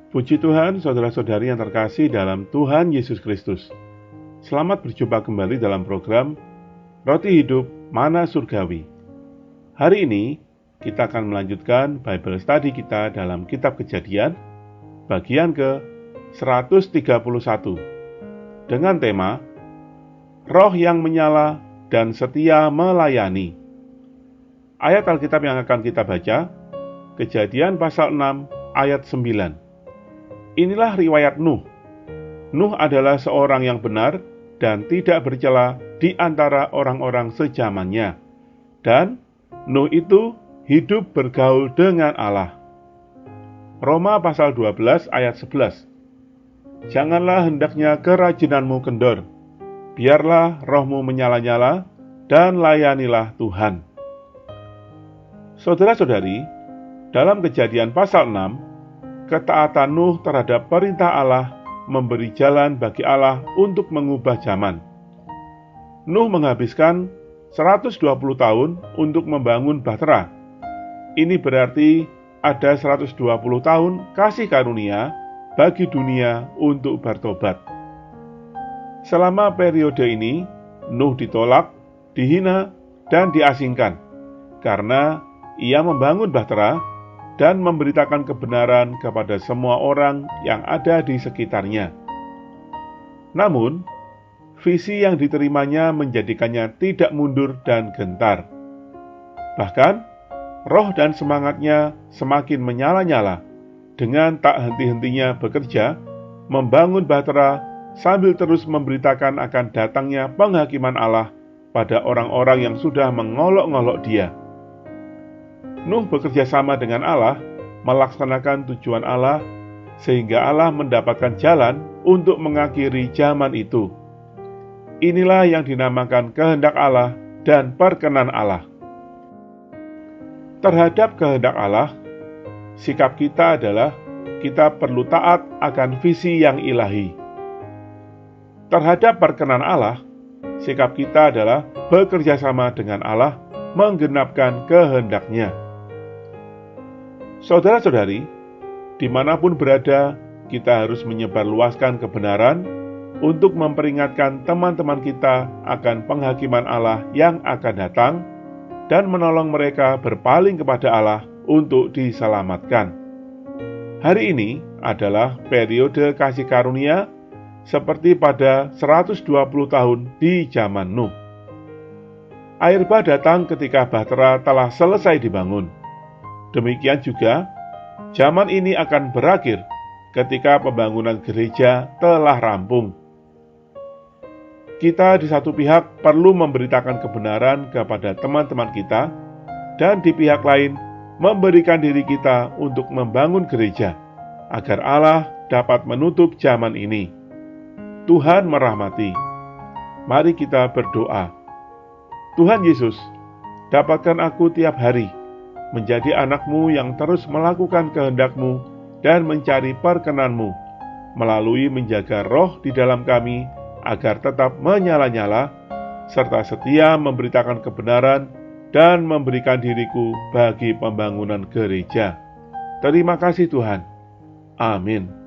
Puji Tuhan, saudara-saudari yang terkasih dalam Tuhan Yesus Kristus. Selamat berjumpa kembali dalam program Roti Hidup Mana Surgawi. Hari ini kita akan melanjutkan Bible Study kita dalam Kitab Kejadian, bagian ke-131, dengan tema Roh yang menyala dan setia melayani. Ayat Alkitab yang akan kita baca, Kejadian pasal 6 ayat 9. Inilah riwayat Nuh. Nuh adalah seorang yang benar dan tidak bercela di antara orang-orang sejamannya. Dan Nuh itu hidup bergaul dengan Allah. Roma pasal 12 ayat 11. Janganlah hendaknya kerajinanmu kendor. Biarlah rohmu menyala-nyala dan layanilah Tuhan. Saudara-saudari, dalam Kejadian pasal 6, ketaatan Nuh terhadap perintah Allah memberi jalan bagi Allah untuk mengubah zaman. Nuh menghabiskan 120 tahun untuk membangun bahtera. Ini berarti ada 120 tahun kasih karunia bagi dunia untuk bertobat. Selama periode ini, Nuh ditolak, dihina, dan diasingkan karena ia membangun bahtera dan memberitakan kebenaran kepada semua orang yang ada di sekitarnya. Namun, visi yang diterimanya menjadikannya tidak mundur dan gentar. Bahkan, roh dan semangatnya semakin menyala-nyala dengan tak henti-hentinya bekerja, membangun bahtera sambil terus memberitakan akan datangnya penghakiman Allah pada orang-orang yang sudah mengolok-ngolok Dia. Nuh bekerja sama dengan Allah, melaksanakan tujuan Allah, sehingga Allah mendapatkan jalan untuk mengakhiri zaman itu. Inilah yang dinamakan kehendak Allah dan perkenan Allah. Terhadap kehendak Allah, sikap kita adalah kita perlu taat akan visi yang ilahi. Terhadap perkenan Allah, sikap kita adalah bekerja sama dengan Allah, menggenapkan kehendak-Nya. Saudara-saudari, dimanapun berada, kita harus menyebarluaskan kebenaran untuk memperingatkan teman-teman kita akan penghakiman Allah yang akan datang dan menolong mereka berpaling kepada Allah untuk diselamatkan. Hari ini adalah periode kasih karunia seperti pada 120 tahun di zaman Nuh. Air bah datang ketika bahtera telah selesai dibangun. Demikian juga, zaman ini akan berakhir ketika pembangunan gereja telah rampung. Kita di satu pihak perlu memberitakan kebenaran kepada teman-teman kita, dan di pihak lain memberikan diri kita untuk membangun gereja, agar Allah dapat menutup zaman ini. Tuhan merahmati. Mari kita berdoa. Tuhan Yesus, dapatkan aku tiap hari menjadi anak-Mu yang terus melakukan kehendak-Mu dan mencari perkenan-Mu, melalui menjaga roh di dalam kami agar tetap menyala-nyala, serta setia memberitakan kebenaran dan memberikan diriku bagi pembangunan gereja. Terima kasih Tuhan. Amin.